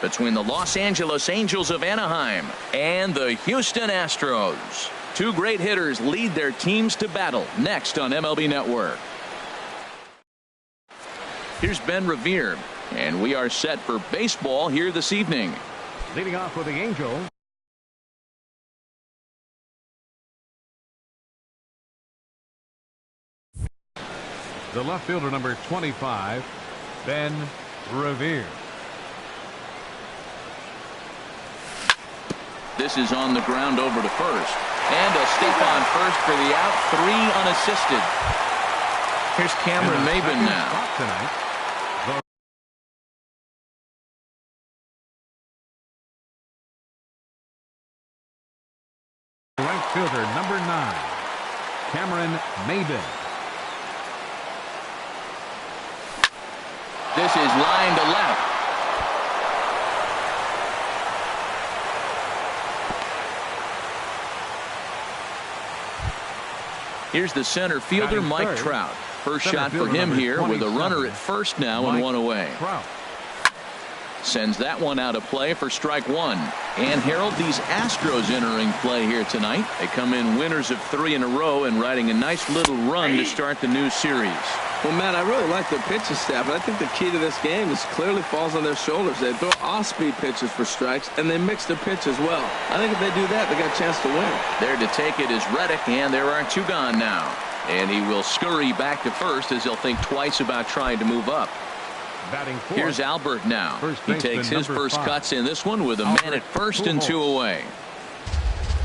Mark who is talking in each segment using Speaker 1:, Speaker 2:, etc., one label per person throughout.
Speaker 1: between the Los Angeles Angels of Anaheim and the Houston Astros. Two great hitters lead their teams to battle next on MLB Network. Here's Ben Revere, and we are set for baseball here this evening.
Speaker 2: Leading off with the Angels, the left fielder, number 25, Ben Revere.
Speaker 1: This is on the ground over to first. And a step on first for the out. 3 unassisted. Here's Cameron Maybin now.
Speaker 2: Tonight, the right fielder, number 9, Cameron Maybin.
Speaker 1: This is line to left. Here's the center fielder, Mike Trout. First shot for him here with a runner at first now and 1 away. Sends that one out of play for strike 1. And Harold, these Astros entering play here tonight. They come in winners of 3 in a row and riding a nice little run to start the new series.
Speaker 3: Well, Matt, I really like their pitching staff, but I think the key to this game is clearly falls on their shoulders. They throw off-speed pitches for strikes, and they mix their pitch as well. I think if they do that, they got a chance to win.
Speaker 1: There to take it is Reddick, and there are 2 gone now. And he will scurry back to first as he'll think twice about trying to move up. Here's Albert now. He takes his first cuts in this one with a man at first and 2 away.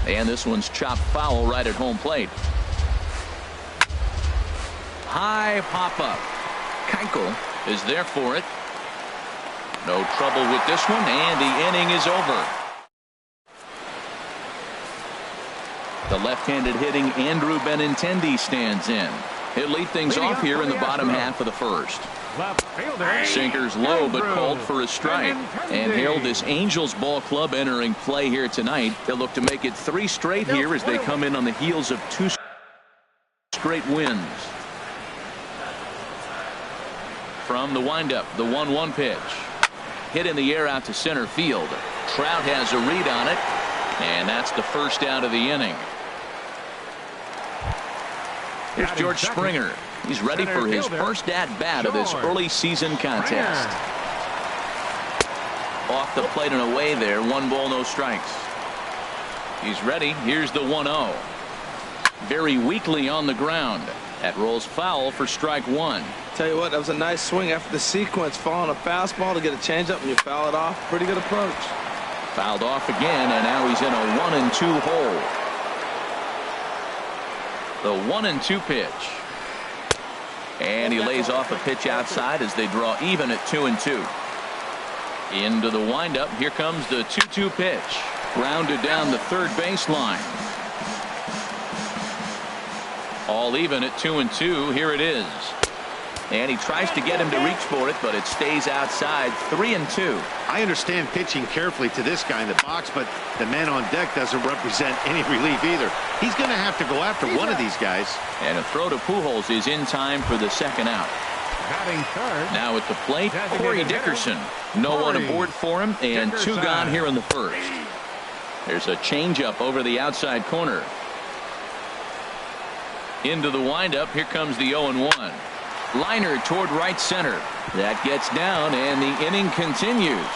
Speaker 1: And this one's chopped foul right at home plate. High pop-up. Keuchel is there for it. No trouble with this one, and the inning is over. The left-handed hitting Andrew Benintendi stands in. He'll lead things off here in the bottom half of the first. Sinker's low but called for a strike. And Harold, this Angels ball club entering play here tonight. They'll look to make it 3 straight here as they come in on the heels of 2 straight wins. From the windup, the 1-1 pitch. Hit in the air out to center field. Trout has a read on it, and that's the first out of the inning. Here's George Springer. He's ready for his first at-bat of this early season contest. Off the plate and away there. 1 ball, no strikes. He's ready. Here's the 1-0. Very weakly on the ground. That rolls foul for strike 1.
Speaker 3: Tell you what, that was a nice swing after the sequence. Following a fastball to get a changeup and you foul it off. Pretty good approach.
Speaker 1: Fouled off again, and now he's in a 1-2 hole. The 1-2 pitch. And he lays off a pitch outside as they draw even at 2-2. Into the windup. Here comes the 2-2 pitch. Grounded down the third baseline. All even at 2-2. Here it is. And he tries to get him to reach for it, but it stays outside. 3-2.
Speaker 4: I understand pitching carefully to this guy in the box, but the man on deck doesn't represent any relief either. He's going to have to go after one of these guys.
Speaker 1: And a throw to Pujols is in time for the second out. Now at the plate, Corey Dickerson. No one aboard for him, and 2 gone here in the first. There's a changeup over the outside corner. Into the windup. Here comes the 0-1. Liner toward right center. That gets down, and the inning continues.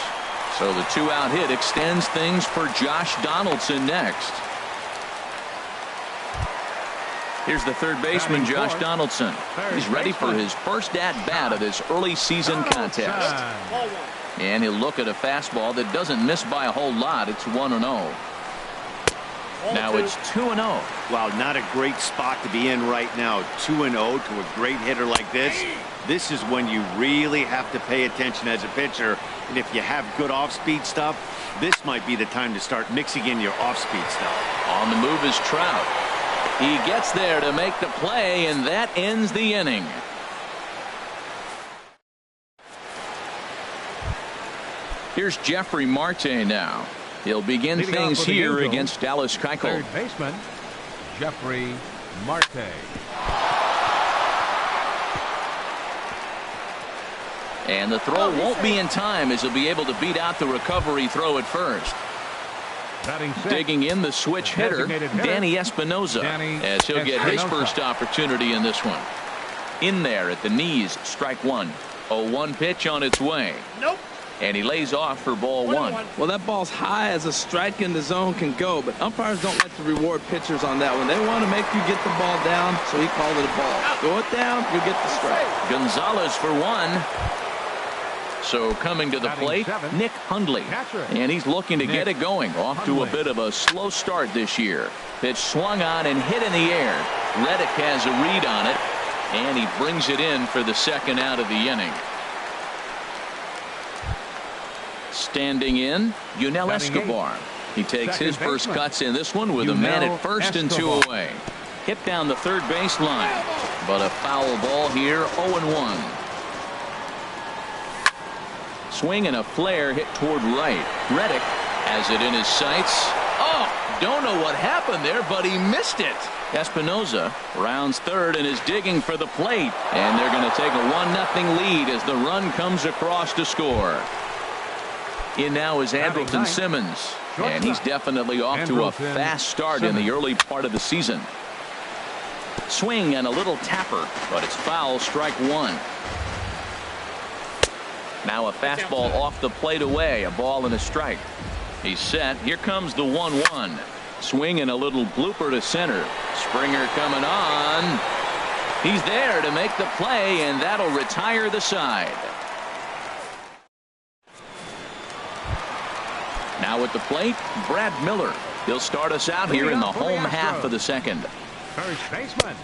Speaker 1: So the 2-out hit extends things for Josh Donaldson next. Here's the third baseman, Josh Donaldson. He's ready for his first at-bat of this early season contest. And he'll look at a fastball that doesn't miss by a whole lot. It's 1-0. Now it's 2-0.
Speaker 4: Wow, not a great spot to be in right now. 2-0 to a great hitter like this. This is when you really have to pay attention as a pitcher. And if you have good off-speed stuff, this might be the time to start mixing in your off-speed stuff.
Speaker 1: On the move is Trout. He gets there to make the play, and that ends the inning. Here's Jeffrey Marte now. He'll begin things here against Dallas Keuchel.
Speaker 2: Third baseman, Jeffrey Marte.
Speaker 1: And the throw won't be in time as he'll be able to beat out the recovery throw at first. Digging in the switch hitter, Danny Espinoza, as he'll get his first opportunity in this one. In there at the knees, strike one. 0-1 pitch on its way.
Speaker 5: Nope.
Speaker 1: And he lays off for ball one.
Speaker 3: Well, that ball's high as a strike in the zone can go, but umpires don't like to reward pitchers on that one. They want to make you get the ball down, so he called it a ball. Go it down, you get the strike.
Speaker 1: Gonzalez for one. So coming to the plate, Nick Hundley. And he's looking to get it going. Off to a bit of a slow start this year. Pitch swung on and hit in the air. Reddick has a read on it, and he brings it in for the second out of the inning. Standing in, Yunel Escobar. He takes his first cuts in this one with a man at first and 2 away. Hit down the third base line, but a foul ball here, 0-1. Swing and a flare hit toward right. Reddick has it in his sights. Oh, don't know what happened there, but he missed it. Espinoza rounds third and is digging for the plate. And they're going to take a 1-0 lead as the run comes across to score. In now is Andrelton Simmons, and he's definitely off to a fast start in the early part of the season. Swing and a little tapper, but it's foul, strike one. Now a fastball off the plate away, a ball and a strike. He's set. Here comes the 1-1. Swing and a little blooper to center. Springer coming on. He's there to make the play, and that'll retire the side. Now at the plate, Brad Miller. He'll start us out here in the home half of the second.
Speaker 2: First baseman.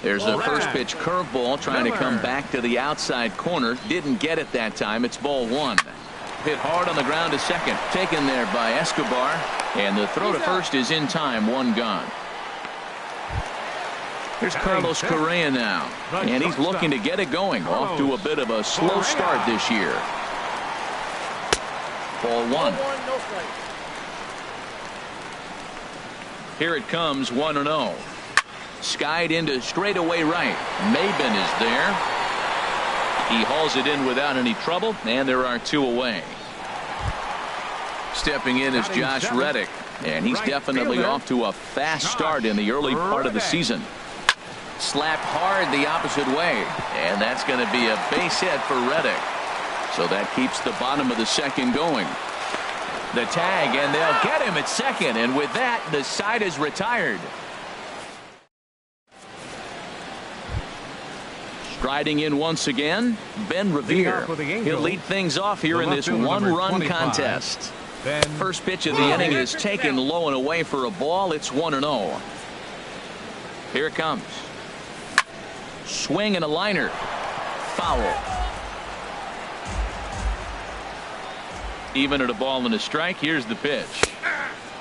Speaker 1: There's a first pitch curveball trying to come back to the outside corner. Didn't get it that time. It's ball one. Hit hard on the ground to second. Taken there by Escobar. And the throw to first is in time. One gone. Here's Carlos Correa now. And he's looking to get it going. Off to a bit of a slow start this year. Ball one. Here it comes, 1-0. Skied into straightaway right. Maben is there. He hauls it in without any trouble, and there are 2 away. Stepping in is Josh Reddick, and he's definitely off to a fast start in the early part of the season. Slapped hard the opposite way, and that's going to be a base hit for Reddick. So that keeps the bottom of the second going. The tag, and they'll get him at second, and with that, the side is retired. Striding in once again, Ben Revere. He'll lead things off here in this one-run contest. First pitch of the inning is taken low and away for a ball. It's 1-0. Here it comes. Swing and a liner. Foul. Even at a ball and a strike. Here's the pitch.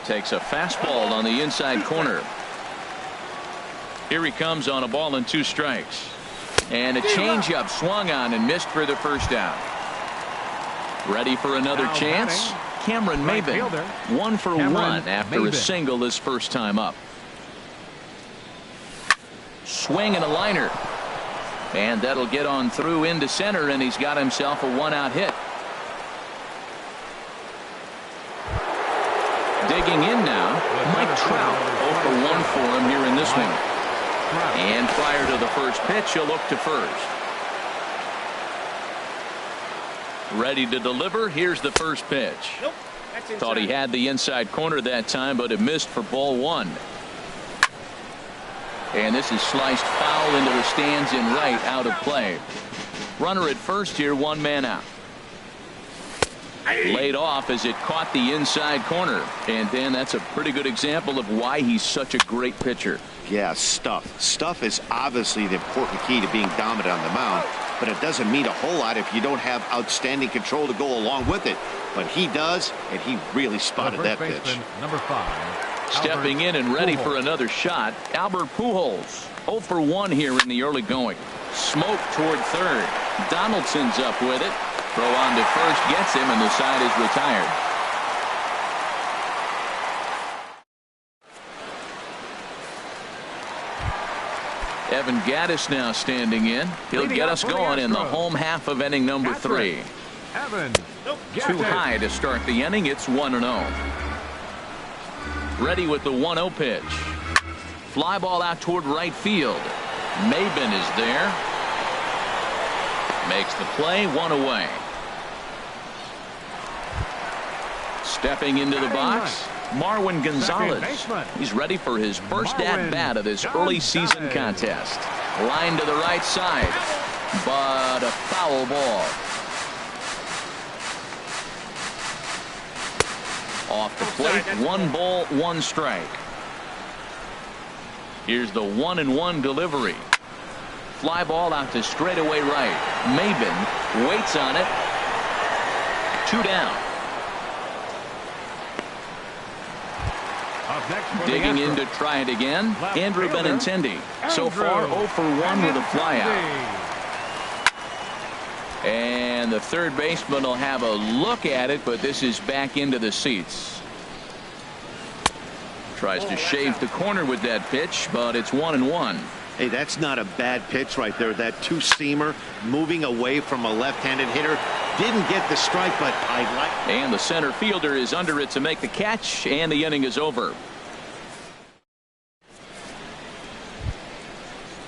Speaker 1: Takes a fastball on the inside corner. Here he comes on a ball and 2 strikes. And a changeup swung on and missed for the first out. Ready for another chance? Cameron Maben. 1 for 1 after a single his first time up. Swing and a liner. And that'll get on through into center, and he's got himself a 1-out hit. Digging in now, Mike Trout. 0 for 1 for him here in this one. And prior to the first pitch, he'll look to first. Ready to deliver. Here's the first pitch.
Speaker 5: Nope.
Speaker 1: Thought he had the inside corner that time, but it missed for ball one. And this is sliced foul into the stands in right, out of play. Runner at first here, 1 man out. Laid off as it caught the inside corner. And Dan, that's a pretty good example of why he's such a great pitcher.
Speaker 4: Yeah, stuff. Stuff is obviously the important key to being dominant on the mound, but it doesn't mean a whole lot if you don't have outstanding control to go along with it. But he does, and he really spotted that pitch.
Speaker 2: Number 5.
Speaker 1: Stepping in and ready for another shot, Albert Pujols. 0 for 1 here in the early going. Smoke toward third. Donaldson's up with it. Throw on to first gets him, and the side is retired. Evan Gaddis now standing in. He'll get us going in the home half of inning number 3. Too high to start the inning. It's 1-0. Ready with the 1-0 pitch. Fly ball out toward right field. Maben is there. Makes the play, 1 away. Stepping into the box, Marwin Gonzalez. He's ready for his first at-bat of this early season contest. Line to the right side, but a foul ball. Off the plate, 1 ball, 1 strike. Here's the 1-1 delivery. Fly ball out to straightaway right. Maben waits on it. 2 down. Digging in to try it again, Andrew Benintendi. So far 0 for 1 with a flyout. And the third baseman will have a look at it, but this is back into the seats. Tries to shave the corner with that pitch, but it's 1-1.
Speaker 4: Hey, that's not a bad pitch right there. That 2-seamer moving away from a left-handed hitter. Didn't get the strike, but I like.
Speaker 1: And the center fielder is under it to make the catch, and the inning is over.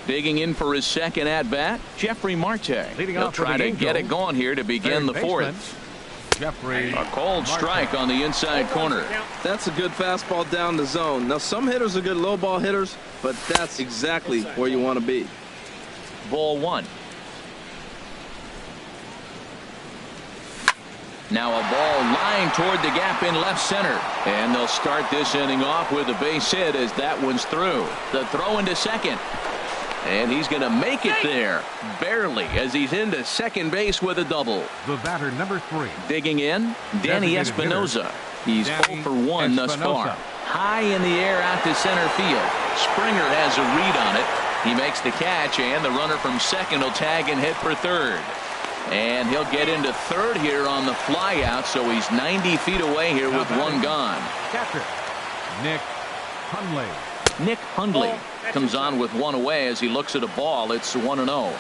Speaker 1: Digging in for his second at-bat, Jeffrey Marte. He'll try to get it going here to begin the 4th. A cold strike on the inside corner.
Speaker 3: That's a good fastball down the zone. Now, some hitters are good low ball hitters, but that's exactly where you want to be.
Speaker 1: Ball 1. Now a ball lined toward the gap in left center. And they'll start this inning off with a base hit as that one's through. The throw into second. And he's going to make it there, barely, as he's into second base with a double.
Speaker 2: The batter, number 3.
Speaker 1: Digging in, Danny Espinosa. He's 0 for 1 thus far. High in the air out to center field. Springer has a read on it. He makes the catch, and the runner from second will tag and hit for third. And he'll get into third here on the flyout, so he's 90 feet away here with 1 gone.
Speaker 2: Catcher, Nick Hundley.
Speaker 1: Nick Hundley comes on with 1 away as he looks at a ball. It's 1-0.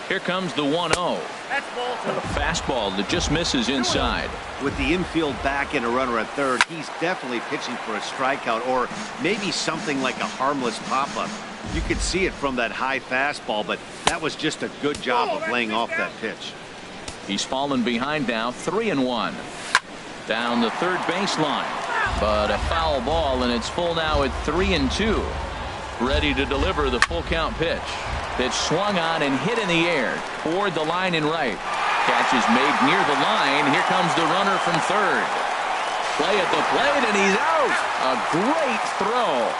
Speaker 1: Here comes the 1-0. A fastball that just misses inside.
Speaker 4: With the infield back and a runner at third, he's definitely pitching for a strikeout or maybe something like a harmless pop-up. You could see it from that high fastball, but that was just a good job of laying off that pitch.
Speaker 1: He's fallen behind now, 3-1. Down the third baseline. But a foul ball, and it's full now at 3-2. Ready to deliver the full count pitch. Pitch swung on and hit in the air toward the line in right. Catch is made near the line. Here comes the runner from third. Play at the plate, and he's out. A great throw.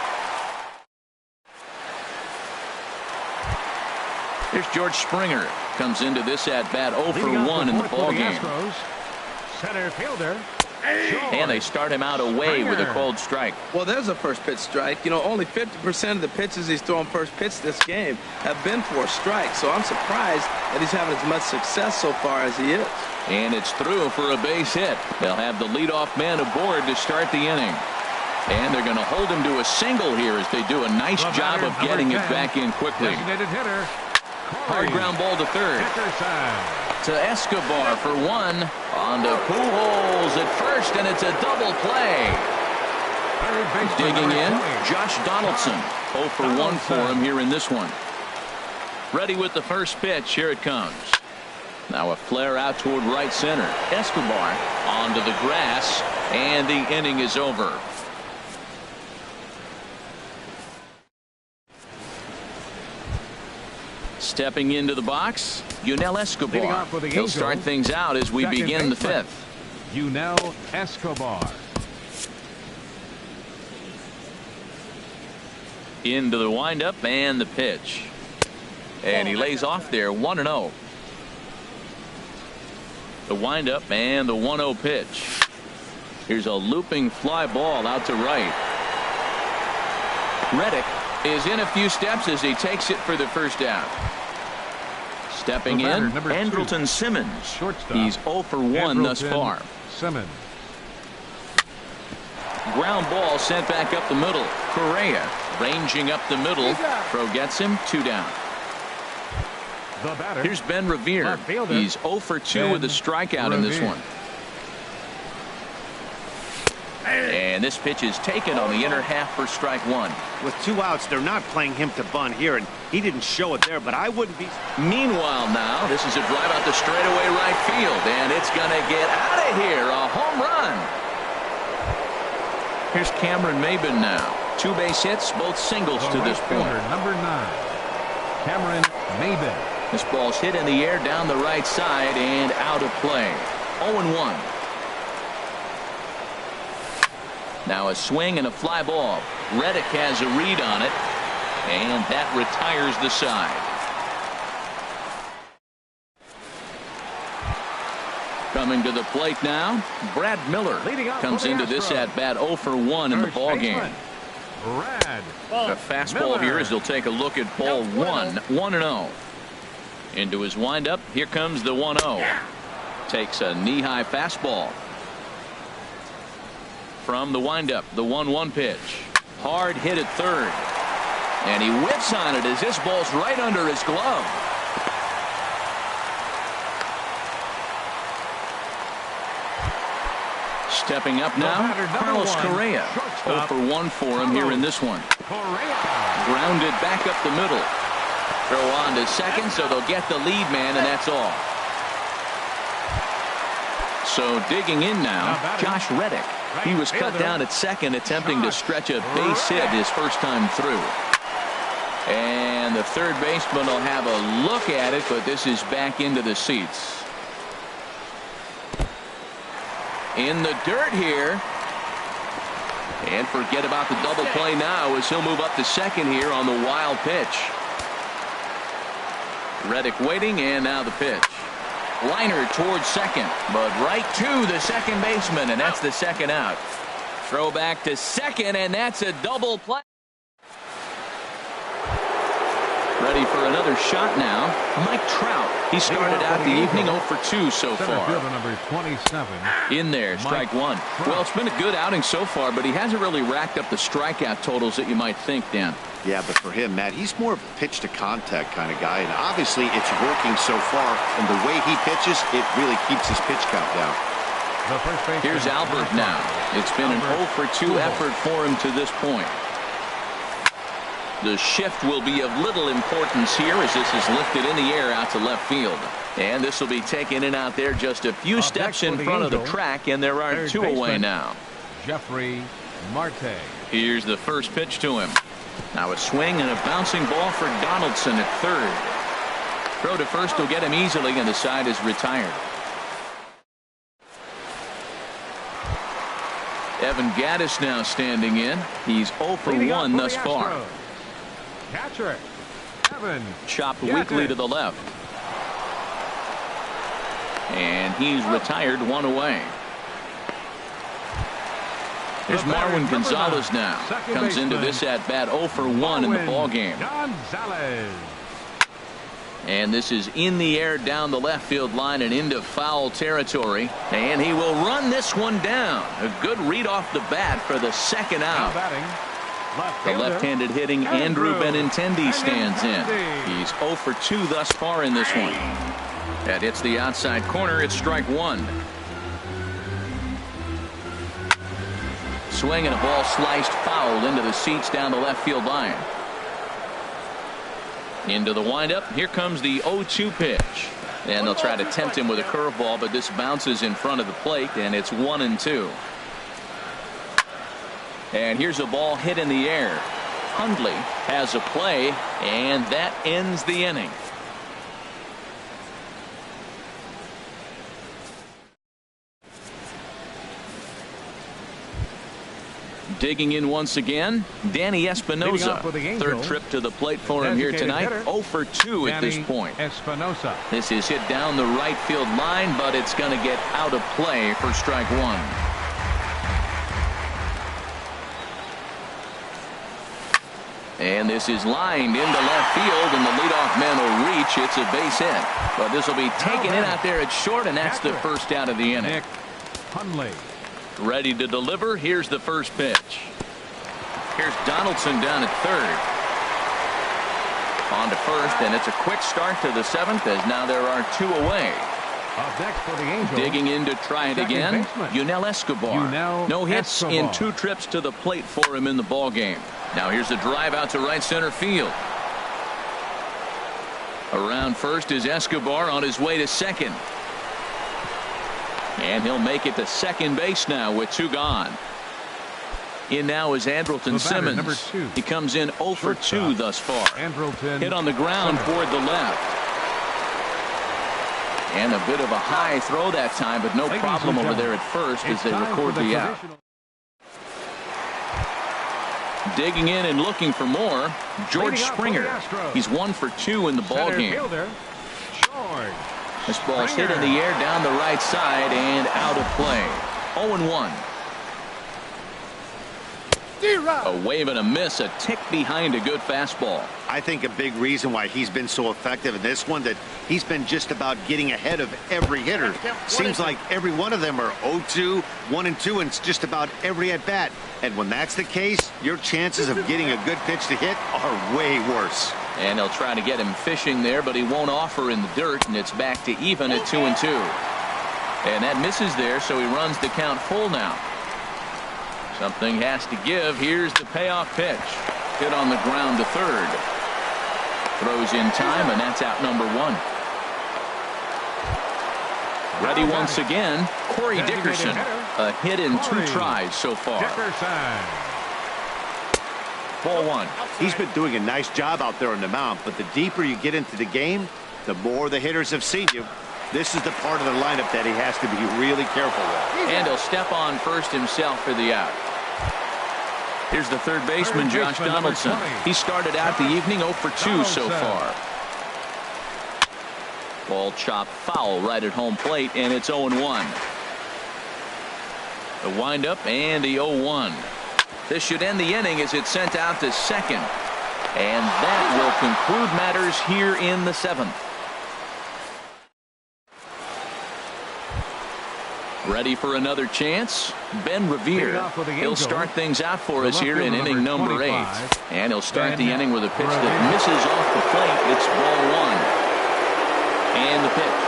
Speaker 1: Here's George Springer. Comes into this at bat 0 for 1 in the ballgame.
Speaker 2: Center fielder.
Speaker 1: And they start him out away with a cold strike.
Speaker 3: Well, there's a first pitch strike. You know, only 50% of the pitches he's throwing first pitch this game have been for a strike. So I'm surprised that he's having as much success so far as he is.
Speaker 1: And it's through for a base hit. They'll have the leadoff man aboard to start the inning. And they're going to hold him to a single here as they do a nice job of getting it back in quickly. Hard ground ball to third. To Escobar for 1. On to Pujols at first, and it's a double play. Digging in, Josh Donaldson. 0 for 1 for him here in this one. Ready with the first pitch. Here it comes. Now a flare out toward right center. Escobar onto the grass, and the inning is over. Stepping into the box, Yunel Escobar. He'll start things out as we begin the 5th.
Speaker 2: Yunel Escobar.
Speaker 1: Into the windup and the pitch. And he lays off there, 1-0. The windup and the 1-0 pitch. Here's a looping fly ball out to right. Reddick is in a few steps as he takes it for the first out. Stepping in, Andrelton Simmons.
Speaker 2: Shortstop.
Speaker 1: He's 0 for 1 thus far.
Speaker 2: Simmons.
Speaker 1: Ground ball sent back up the middle. Correa ranging up the middle. Throw gets him. 2 down. Here's Ben Revere. He's 0 for 2 with a strikeout in this one. And this pitch is taken on the inner half for strike 1.
Speaker 4: With 2 outs, they're not playing him to bunt here, and he didn't show it there, but I wouldn't be.
Speaker 1: Meanwhile now, this is a drive out the straightaway right field, and it's going to get out of here. A home run. Here's Cameron Maybin now. 2 base hits, both singles to this point.
Speaker 2: Number 9, Cameron Maybin.
Speaker 1: This ball's hit in the air down the right side and out of play. 0-1. Now a swing and a fly ball. Reddick has a read on it, and that retires the side. Coming to the plate now, Brad Miller comes into this at bat 0 for 1 in the ball game. A fastball here as he'll take a look at ball 1, 1-0. Into his windup, here comes the 1-0. Takes a knee-high fastball. From the windup, the 1-1 pitch. Hard hit at third. And he whips on it as this ball's right under his glove. Stepping up now, Carlos Correa. 0 for 1 for him here in this one. Grounded back up the middle. Throw on to second, so they'll get the lead man, and that's all. So digging in now, Josh Reddick. He was cut down at second, attempting to stretch a base hit his first time through. And the third baseman will have a look at it, but this is back into the seats. In the dirt here. And forget about the double play now as he'll move up to second here on the wild pitch. Reddick waiting, and now the pitch. Liner towards second, but right to the second baseman, and that's the second out. Throw back to second, and that's a double play. Ready for another shot now. Mike Trout. He started out the evening 0 for 2 so far.
Speaker 2: Number 27.
Speaker 1: In there, strike 1. Well, it's been a good outing so far, but he hasn't really racked up the strikeout totals that you might think, Dan.
Speaker 4: Yeah, but for him, Matt, he's more of a pitch-to-contact kind of guy, and obviously it's working so far, and the way he pitches, it really keeps his pitch count down.
Speaker 1: Here's Albert now. It's been an 0 for 2 effort for him to this point. The shift will be of little importance here as this is lifted in the air out to left field. And this will be taken in out there just a few steps in front of the track, and there are 2 away now.
Speaker 2: Jeffrey Marte.
Speaker 1: Here's the first pitch to him. Now a swing and a bouncing ball for Donaldson at third. Throw to first will get him easily, and the side is retired. Evan Gattis now standing in. He's 0 for 1 thus far.
Speaker 2: Catcher Evan
Speaker 1: chopped weakly to the left. And he's retired, 1 away. Here's Marwin Gonzalez now. Comes into this at bat 0 for 1 in the ball game. And this is in the air down the left field line and into foul territory. And he will run this one down. A good read off the bat for the second out. The left-handed hitting Andrew Benintendi stands in. He's 0 for 2 thus far in this one. That hits the outside corner. It's strike 1. Swing and a ball sliced foul into the seats down the left field line. Into the windup. Here comes the 0-2 pitch. And they'll try to tempt him with a curveball, but this bounces in front of the plate, and it's 1-2. And here's a ball hit in the air. Hundley has a play, and that ends the inning. Digging in once again, Danny Espinosa. Third trip to the plate for him here tonight. 0 for 2 at this point.
Speaker 2: Espinosa.
Speaker 1: This is hit down the right field line, but it's going to get out of play for strike 1. And this is lined into left field, and the leadoff man will reach. It's a base hit. But this will be taken in out there at short, and that's the first out of the inning.
Speaker 2: Hundley.
Speaker 1: Ready to deliver. Here's the first pitch. Here's Donaldson down at third. On to first, and it's a quick start to the seventh as now there are two away.
Speaker 2: Up next for the Angels,
Speaker 1: digging in to try it again, Yunel Escobar. No hits in 2 trips to the plate for him in the ball game. Now here's a drive out to right center field. Around first is Escobar on his way to second. And he'll make it to second base now with 2 gone. In now is Andrelton Simmons.
Speaker 2: Number 2.
Speaker 1: He comes in 0 for 2 thus far.
Speaker 2: Andrelton
Speaker 1: hit on the ground toward the left. And a bit of a high throw that time, but no problem over there at first as they record the out. Digging in and looking for more, George Springer. He's 1 for 2 in the ball game. This ball's hit in the air down the right side and out of play. 0-1. A wave and a miss, a tick behind a good fastball.
Speaker 4: I think a big reason why he's been so effective in this one, that he's been just about getting ahead of every hitter. Seems like every one of them are 0-2, 1-2, and it's just about every at bat. And when that's the case, your chances of getting a good pitch to hit are way worse.
Speaker 1: And they'll try to get him fishing there, but he won't offer in the dirt, and it's back to even at 2-2. And that misses there, so he runs the count full now. Something has to give. Here's the payoff pitch. Hit on the ground to third. Throws in time, and that's out number 1. Ready once again, Corey Dickerson. A hit in 2 tries so far. Ball 1.
Speaker 4: He's been doing a nice job out there on the mound, but the deeper you get into the game, the more the hitters have seen you. This is the part of the lineup that he has to be really careful with.
Speaker 1: And he'll step on first himself for the out. Here's the third baseman, Josh Donaldson. He started out the evening 0 for 2 so far. Ball chopped foul right at home plate, and it's 0-1. The windup and the 0-1. This should end the inning as it's sent out to second. And that will conclude matters here in the 7th. Ready for another chance? Ben Revere. He'll start things out for us here in inning number 8. And he'll start the inning with a pitch that misses off the plate. It's ball 1. And the pitch.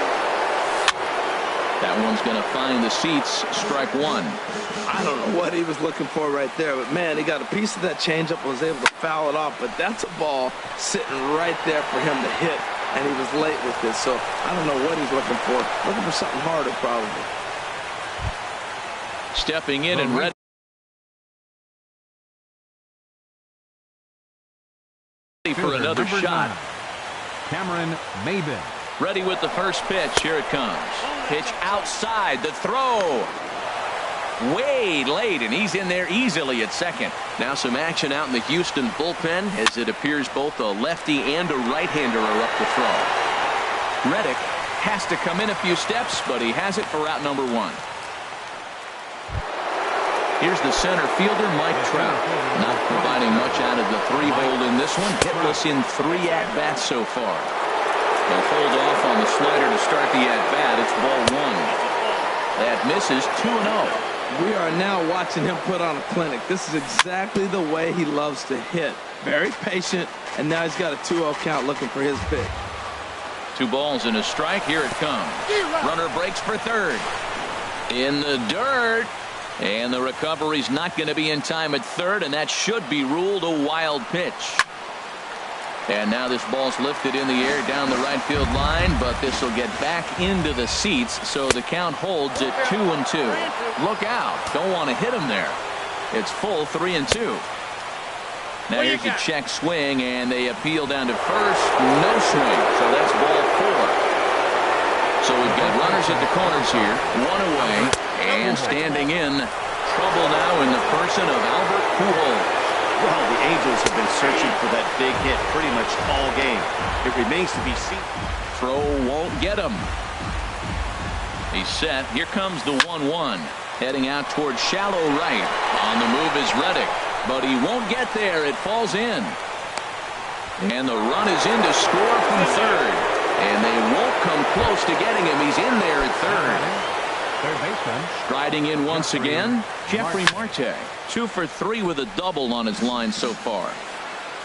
Speaker 1: That one's going to find the seats. Strike 1.
Speaker 3: I don't know what he was looking for right there, but man, he got a piece of that changeup and was able to foul it off. But that's a ball sitting right there for him to hit, and he was late with this. So I don't know what he's looking for. Looking for something harder, probably.
Speaker 1: Stepping in and ready for another shot.
Speaker 2: Cameron Maybin.
Speaker 1: Ready with the first pitch. Here it comes. Pitch outside. The throw. Way late, and he's in there easily at second. Now some action out in the Houston bullpen as it appears both a lefty and a right-hander are up to throw. Reddick has to come in a few steps, but he has it for out number 1. Here's the center fielder, Mike Trout. Not providing much out of the 3-hole in this one. Hitless in 3 at-bats so far. They'll hold off on the slider to start the at-bat. It's ball 1. That misses 2-0.
Speaker 3: We are now watching him put on a clinic. This is exactly the way he loves to hit. Very patient, and now he's got a 2-0 count looking for his pitch.
Speaker 1: 2 balls and a strike. Here it comes. Runner breaks for third. In the dirt. And the recovery's not going to be in time at third, and that should be ruled a wild pitch. And now this ball's lifted in the air down the right field line, but this will get back into the seats, so the count holds at 2-2. Look out. Don't want to hit him there. It's full 3-2. Now here's a check swing, and they appeal down to first. No swing, so that's ball 4. So we've got runners at the corners here. 1 away. And standing in, trouble now in the person of Albert Pujols.
Speaker 4: Well, the Angels have been searching for that big hit pretty much all game. It remains to be seen.
Speaker 1: Throw won't get him. He's set. Here comes the 1-1. Heading out towards shallow right. On the move is Reddick, but he won't get there. It falls in. And the run is in to score from third. And they won't come close to getting him. He's in there at third.
Speaker 2: Third baseman.
Speaker 1: Striding in once again, Jeffrey Marte. 2 for 3 with a double on his line so far.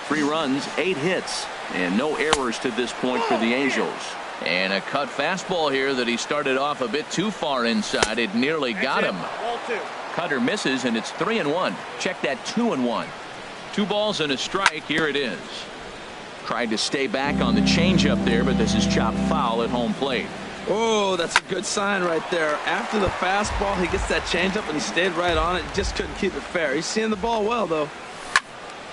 Speaker 1: 3 runs, 8 hits, and no errors to this point for the Angels. And a cut fastball here that he started off a bit too far inside. It nearly got him. Cutter misses, and it's 3-1. Check that, 2-1. 2 balls and a strike. Here it is. Tried to stay back on the changeup there, but this is chopped foul at home plate.
Speaker 3: Oh, that's a good sign right there. After the fastball, he gets that changeup, and he stayed right on it. Just couldn't keep it fair. He's seeing the ball well, though.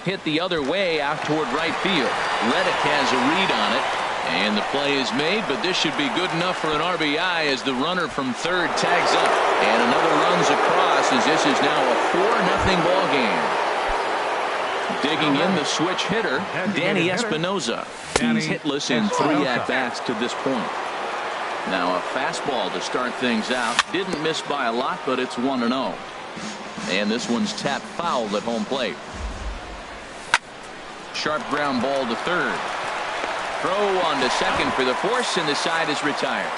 Speaker 1: Hit the other way out toward right field. Reddick has a read on it, and the play is made, but this should be good enough for an RBI as the runner from third tags up. And another runs across as this is now a 4-0 ball game. Digging in the switch hitter, Danny Espinoza. He's hitless in 3 at-bats to this point. Now a fastball to start things out. Didn't miss by a lot, but it's 1-0. And this one's tapped foul at home plate. Sharp ground ball to third. Throw on to second for the force, and the side is retired.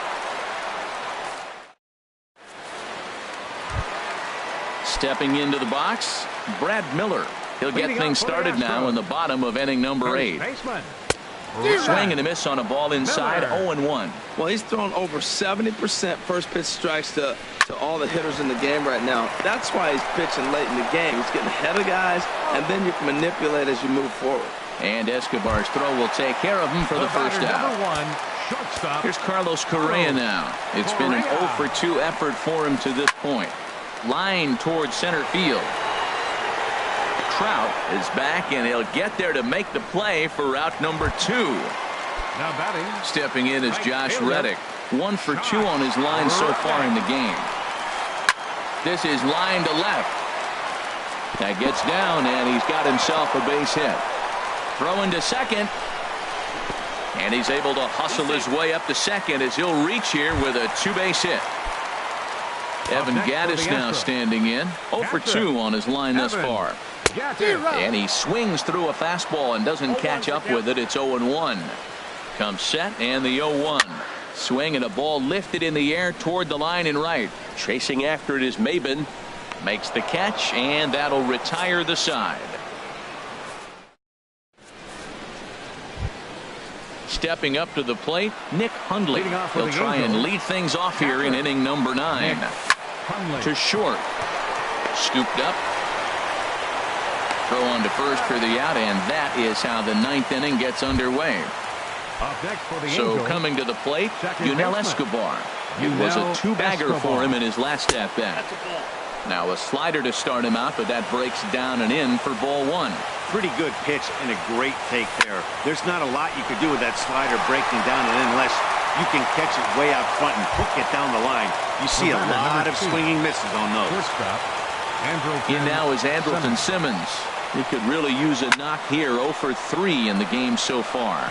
Speaker 1: Stepping into the box, Brad Miller. He'll get things started now in the bottom of inning number 8. Swing and a miss on a ball inside, 0-1.
Speaker 3: Well, he's thrown over 70% first pitch strikes to all the hitters in the game right now. That's why he's pitching late in the game. He's getting ahead of guys, and then you can manipulate as you move forward.
Speaker 1: And Escobar's throw will take care of him for the first out. Here's Carlos Correa now. It's been an 0 for 2 effort for him to this point. Line towards center field. Trout is back, and he'll get there to make the play for route number 2.
Speaker 2: Now batting.
Speaker 1: Stepping in is Josh Reddick. 1 for 2 on his line so far in the game. This is line to left. That gets down, and he's got himself a base hit. Throwing to second. And he's able to hustle his way up to second as he'll reach here with a 2-base hit. Evan Gattis now standing in. 0 for 2 on his line thus far. And he swings through a fastball and doesn't catch up with it. It's 0-1. Comes set, and the 0-1. Swing and a ball lifted in the air toward the line and right. Chasing after it is Maben. Makes the catch, and that'll retire the side. Stepping up to the plate, Nick Hundley. He'll try and lead things off here in inning number 9. To short. Scooped up. Throw on to first for the out, and that is how the 9th inning gets underway. So coming to the plate, Yunel Escobar. It was a 2-bagger for him in his last at-bat. Now a slider to start him out, but that breaks down and in for ball 1.
Speaker 4: Pretty good pitch and a great take there. There's not a lot you could do with that slider breaking down and in unless you can catch it way out front and hook it down the line. You see a lot of swinging misses on those.
Speaker 1: In now is Andrelton Simmons. He could really use a knock here. 0 for 3 in the game so far.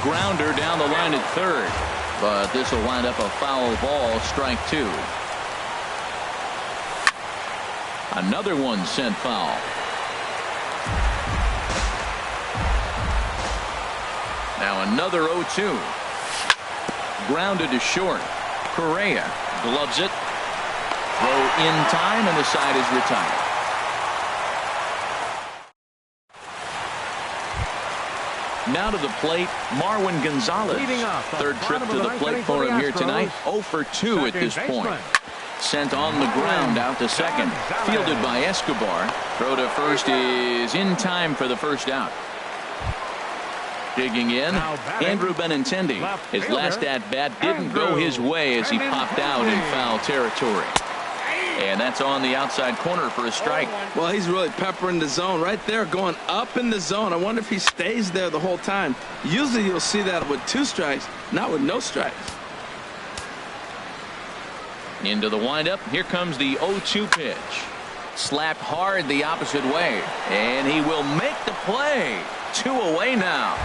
Speaker 1: Grounder down the line at third, but this will wind up a foul ball. Strike 2. Another one sent foul. Now another 0-2. Grounded to short. Correa gloves it. Throw in time, and the side is retired. Now to the plate, Marwin Gonzalez. Third trip to the plate for him here tonight. 0 for 2 at this point. Sent on the ground out to second. Fielded by Escobar. Throw to first is in time for the first out. Digging in, Andrew Benintendi. His last at-bat didn't go his way as he popped out in foul territory. And that's on the outside corner for a strike.
Speaker 3: Well, he's really peppering the zone right there, going up in the zone. I wonder if he stays there the whole time. Usually you'll see that with 2 strikes, not with no strikes.
Speaker 1: Into the windup. Here comes the 0-2 pitch. Slapped hard the opposite way. And he will make the play. 2 away now.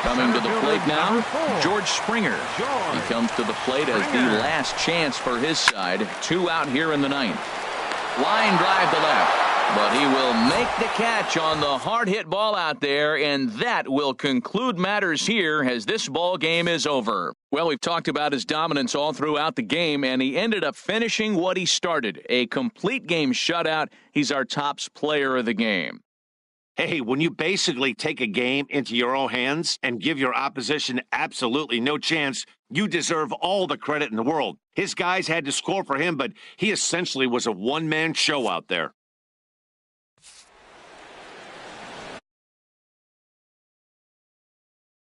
Speaker 1: Coming to the plate now, George Springer. He comes to the plate as the last chance for his side. 2 out here in the 9th. Line drive to left. But he will make the catch on the hard hit ball out there, and that will conclude matters here as this ball game is over. Well, we've talked about his dominance all throughout the game, and he ended up finishing what he started, a complete game shutout. He's our tops player of the game.
Speaker 4: Hey, when you basically take a game into your own hands and give your opposition absolutely no chance, you deserve all the credit in the world. His guys had to score for him, but he essentially was a one-man show out there.